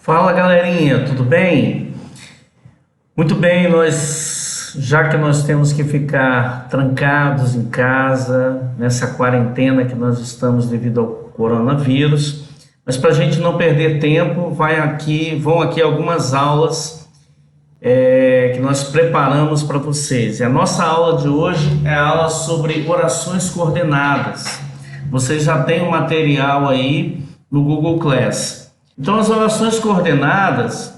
Fala galerinha, tudo bem? Muito bem, já que nós temos que ficar trancados em casa, nessa quarentena que nós estamos devido ao coronavírus, mas para a gente não perder tempo, vão aqui algumas aulas que nós preparamos para vocês. E a nossa aula de hoje é a aula sobre orações coordenadas. Vocês já têm o material aí no Google Class. Então, as orações coordenadas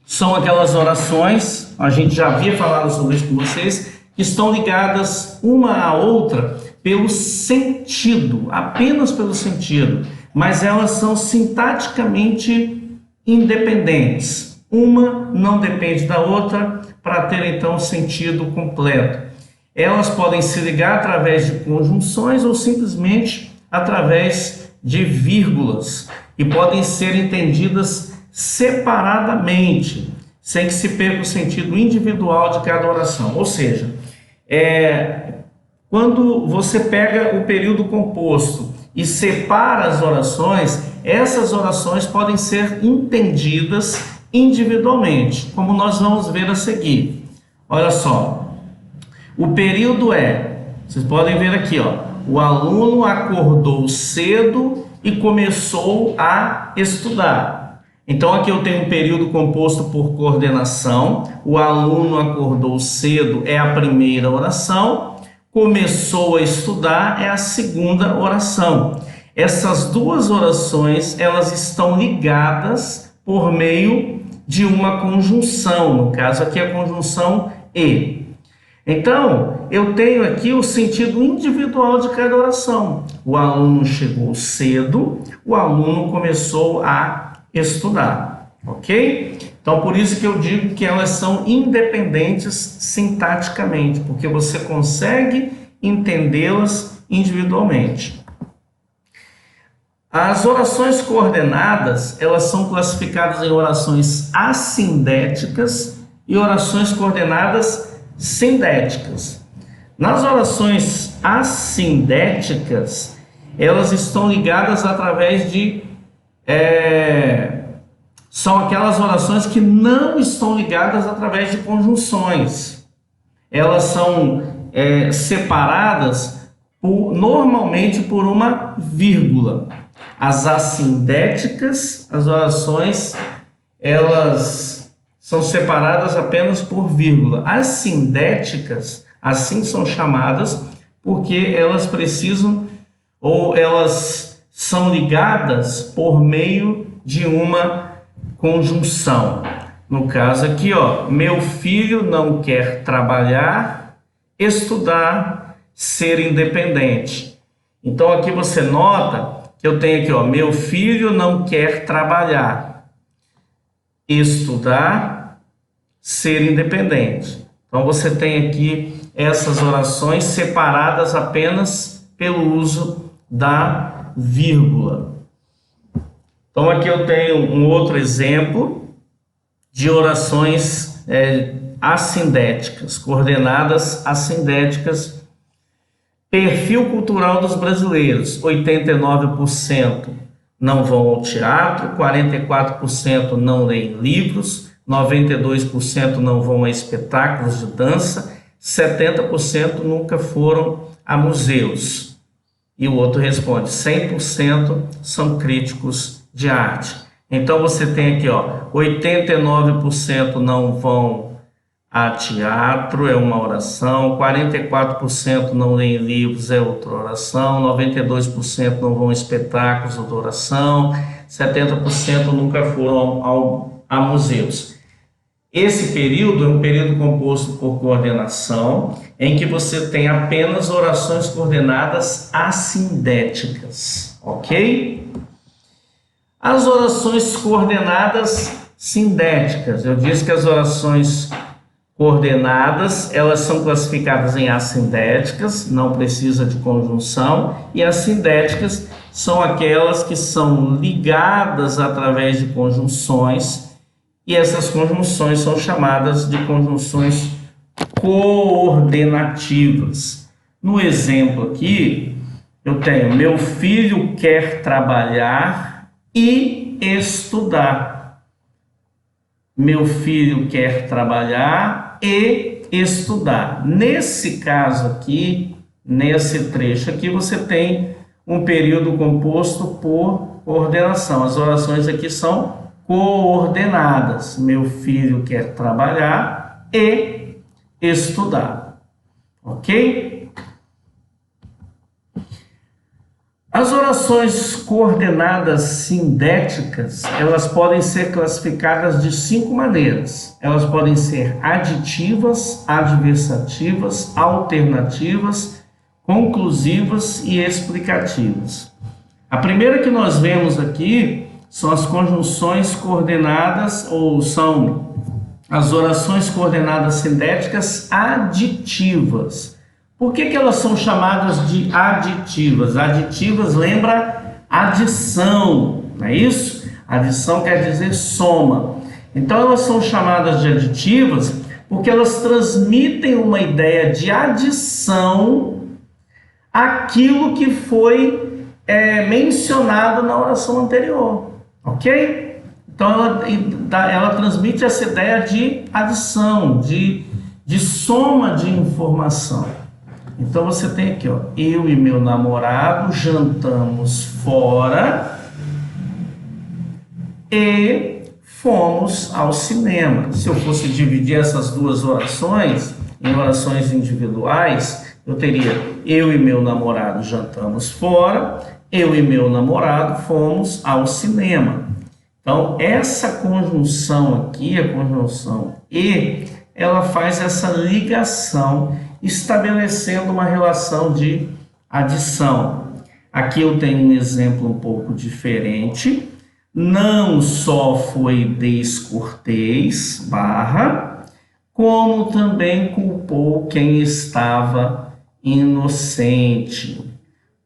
são aquelas orações, a gente já havia falado sobre isso com vocês, que estão ligadas uma à outra pelo sentido, apenas pelo sentido, mas elas são sintaticamente independentes. Uma não depende da outra para ter, então, sentido completo. Elas podem se ligar através de conjunções ou simplesmente através de vírgulas, e podem ser entendidas separadamente, sem que se perca o sentido individual de cada oração. Ou seja, quando você pega o período composto e separa as orações, essas orações podem ser entendidas individualmente, como nós vamos ver a seguir. Olha só, o período vocês podem ver aqui, ó, o aluno acordou cedo e começou a estudar. Então aqui eu tenho um período composto por coordenação. O aluno acordou cedo é a primeira oração. Começou a estudar é a segunda oração. Essas duas orações, elas estão ligadas por meio de uma conjunção. No caso aqui a conjunção e. Então, eu tenho aqui o sentido individual de cada oração. O aluno chegou cedo, o aluno começou a estudar, ok? Então, por isso que eu digo que elas são independentes sintaticamente, porque você consegue entendê-las individualmente. As orações coordenadas, elas são classificadas em orações assindéticas e orações coordenadas sindéticas. Nas orações assindéticas, elas estão ligadas através de... são aquelas orações que não estão ligadas através de conjunções. Elas são separadas normalmente por uma vírgula. As assindéticas, as orações, elas são separadas apenas por vírgula. As sindéticas, assim são chamadas, porque elas precisam, ou elas são ligadas por meio de uma conjunção. No caso aqui, ó, meu filho não quer trabalhar, estudar, ser independente. Então aqui você nota que eu tenho aqui, ó, meu filho não quer trabalhar, estudar, ser independente. Então você tem aqui essas orações separadas apenas pelo uso da vírgula. Então aqui eu tenho um outro exemplo de orações assindéticas, coordenadas assindéticas. Perfil cultural dos brasileiros: 89% não vão ao teatro, 44% não leem livros, 92% não vão a espetáculos de dança, 70% nunca foram a museus. E o outro responde: 100% são críticos de arte. Então você tem aqui, ó, 89% não vão a teatro, é uma oração, 44% não leem livros, é outra oração, 92% não vão a espetáculos, outra oração, 70% nunca foram a museus. Esse período é um período composto por coordenação, em que você tem apenas orações coordenadas assindéticas, ok? As orações coordenadas sindéticas, eu disse que as orações coordenadas, elas são classificadas em assindéticas, não precisa de conjunção, e as sindéticas são aquelas que são ligadas através de conjunções, e essas conjunções são chamadas de conjunções coordenativas. No exemplo aqui, eu tenho: meu filho quer trabalhar e estudar. meu filho quer trabalhar e estudar. Nesse caso aqui, nesse trecho aqui, você tem um período composto por coordenação. As orações aqui são coordenadas. Meu filho quer trabalhar e estudar. Ok? As orações coordenadas sindéticas, elas podem ser classificadas de 5 maneiras. Elas podem ser aditivas, adversativas, alternativas, conclusivas e explicativas. A primeira que nós vemos aqui são as conjunções coordenadas, ou são as orações coordenadas sindéticas aditivas. Por que elas são chamadas de aditivas? Aditivas lembra adição, não é isso? Adição quer dizer soma. Então elas são chamadas de aditivas porque elas transmitem uma ideia de adição àquilo que foi mencionado na oração anterior, ok? Então ela transmite essa ideia de adição, de soma de informação. Então você tem aqui, ó, eu e meu namorado jantamos fora e fomos ao cinema. Se eu fosse dividir essas duas orações em orações individuais, eu teria eu e meu namorado jantamos fora, eu e meu namorado fomos ao cinema. Então essa conjunção aqui, a conjunção e, ela faz essa ligação, estabelecendo uma relação de adição. Aqui eu tenho um exemplo um pouco diferente. Não só foi descortês, como também culpou quem estava inocente.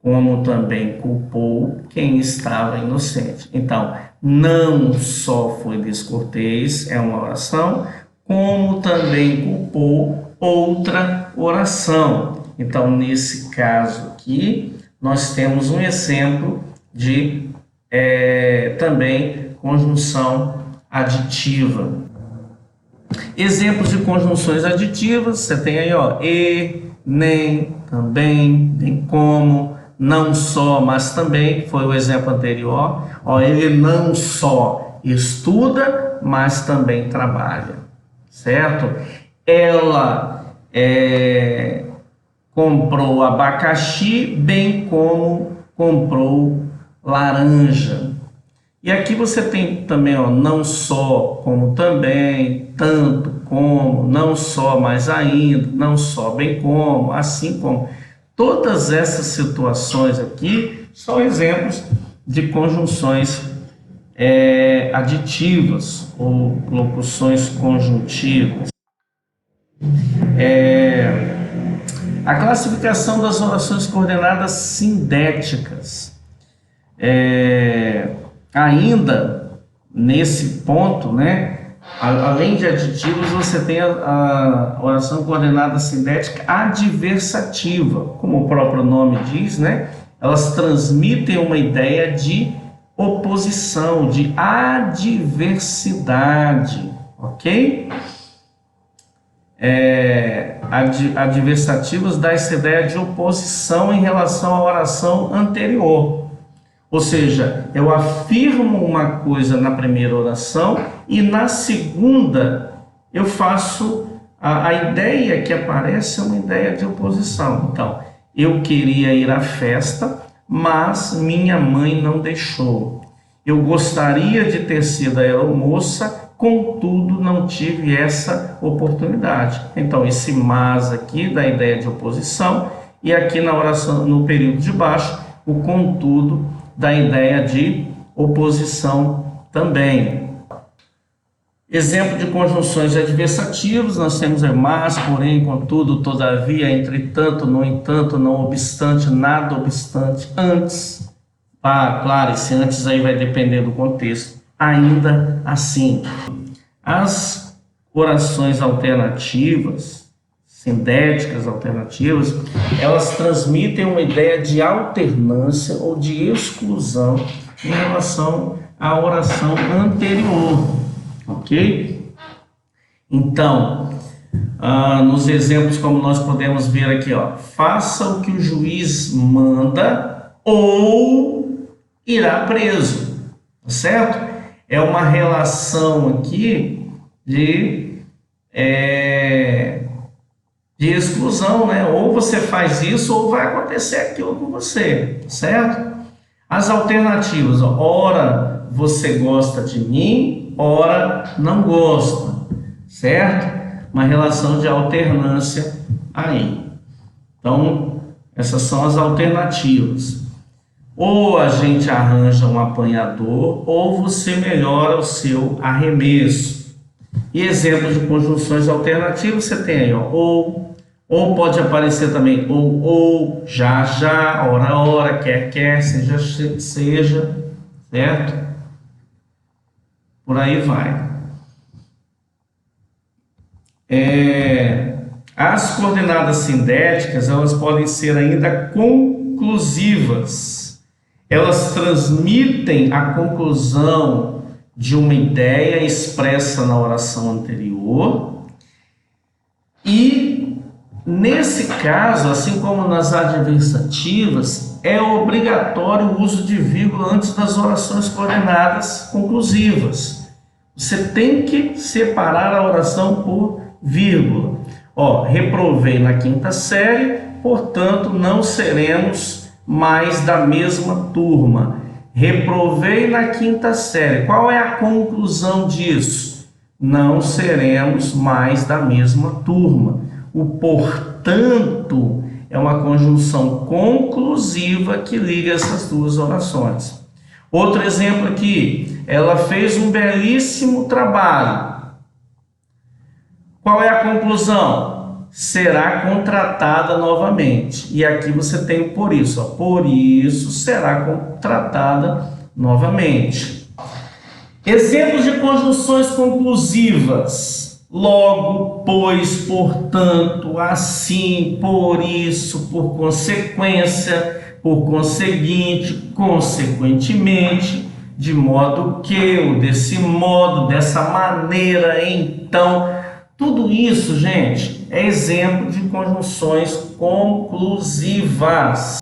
Como também culpou quem estava inocente. Então, não só foi descortês, é uma oração, como também culpou outra oração. Então, nesse caso aqui, nós temos um exemplo de também conjunção aditiva. Exemplos de conjunções aditivas, você tem aí, ó, e, nem, também, bem como, não só, mas também, que foi o exemplo anterior. Ó, ele não só estuda, mas também trabalha, certo? Ela comprou abacaxi, bem como comprou laranja. E aqui você tem também, ó, não só, como também, tanto como, não só, mas ainda, não só, bem como, assim como. Todas essas situações aqui são exemplos de conjunções aditivas ou locuções conjuntivas. A classificação das orações coordenadas sindéticas. Ainda nesse ponto, né, além de aditivos, você tem a oração coordenada sindética adversativa, como o próprio nome diz, né? Elas transmitem uma ideia de oposição, de adversidade, ok? Adversativas dá essa ideia de oposição em relação à oração anterior. Ou seja, eu afirmo uma coisa na primeira oração e na segunda eu faço a ideia que aparece é uma ideia de oposição. Então, eu queria ir à festa, mas minha mãe não deixou. Eu gostaria de ter sido aeromoça, contudo não tive essa oportunidade. Então, esse mas aqui dá a ideia de oposição e aqui na oração, no período de baixo, o contudo da ideia de oposição também. Exemplo de conjunções adversativas, nós temos mas, porém, contudo, todavia, entretanto, no entanto, não obstante, nada obstante, antes. Claro, esse antes aí vai depender do contexto. Ainda assim. As orações alternativas, sindéticas alternativas, elas transmitem uma ideia de alternância ou de exclusão em relação à oração anterior, ok? Então, nos exemplos, como nós podemos ver aqui, ó, faça o que o juiz manda ou irá preso, tá certo? É uma relação aqui de exclusão, né? Ou você faz isso ou vai acontecer aquilo com você, certo? As alternativas, ó, ora você gosta de mim, ora não gosta, certo? Uma relação de alternância aí. Então, essas são as alternativas. Ou a gente arranja um apanhador, ou você melhora o seu arremesso. E exemplos de conjunções alternativas você tem aí, ó, ou pode aparecer também ou, já, ora, quer, seja, certo? Por aí vai. As coordenadas sindéticas, elas podem ser ainda conclusivas. Elas transmitem a conclusão de uma ideia expressa na oração anterior e, nesse caso, assim como nas adversativas, é obrigatório o uso de vírgula antes das orações coordenadas conclusivas. Você tem que separar a oração por vírgula. Ó, reprovei na quinta série, portanto, não seremos mais da mesma turma. Reprovei na quinta série. Qual é a conclusão disso? Não seremos mais da mesma turma. O portanto é uma conjunção conclusiva que liga essas duas orações. Outro exemplo aqui. Ela fez um belíssimo trabalho. Qual é a conclusão? Será contratada novamente. E aqui você tem o por isso. Ó. Por isso será contratada novamente. Exemplos de conjunções conclusivas. Logo, pois, portanto, assim, por isso, por consequência, por conseguinte, consequentemente, de modo que, ou desse modo, dessa maneira, então. Tudo isso, gente, é exemplo de conjunções conclusivas.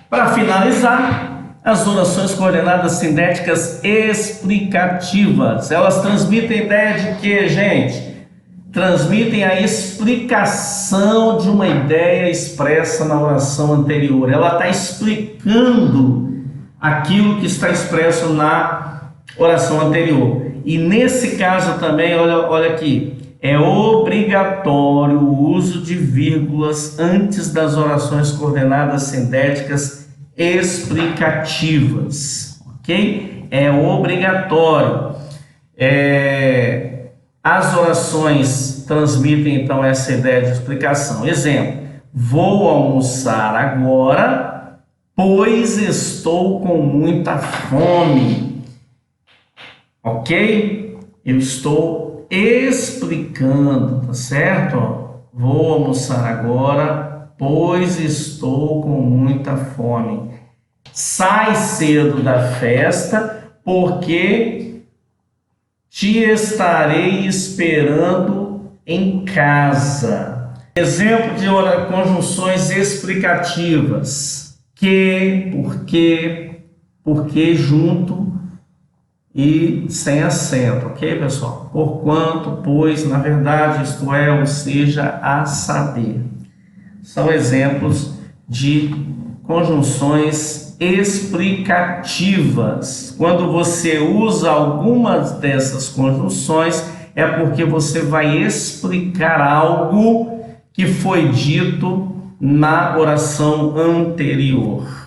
Para finalizar, as orações coordenadas sindéticas explicativas. Elas transmitem a ideia de quê, gente? Transmitem a explicação de uma ideia expressa na oração anterior. Ela está explicando aquilo que está expresso na oração anterior. E nesse caso também, olha aqui, é obrigatório o uso de vírgulas antes das orações coordenadas sindéticas explicativas, ok? É obrigatório. As orações transmitem, então, essa ideia de explicação. Exemplo, vou almoçar agora, pois estou com muita fome. Ok? Eu estou explicando, tá certo? Vou almoçar agora, pois estou com muita fome. Sai cedo da festa, porque te estarei esperando em casa. Exemplo de conjunções explicativas. Que, porque junto e sem acento, ok, pessoal? Porquanto, pois, na verdade, isto é, ou seja, a saber. São exemplos de conjunções explicativas. Quando você usa algumas dessas conjunções, é porque você vai explicar algo que foi dito na oração anterior.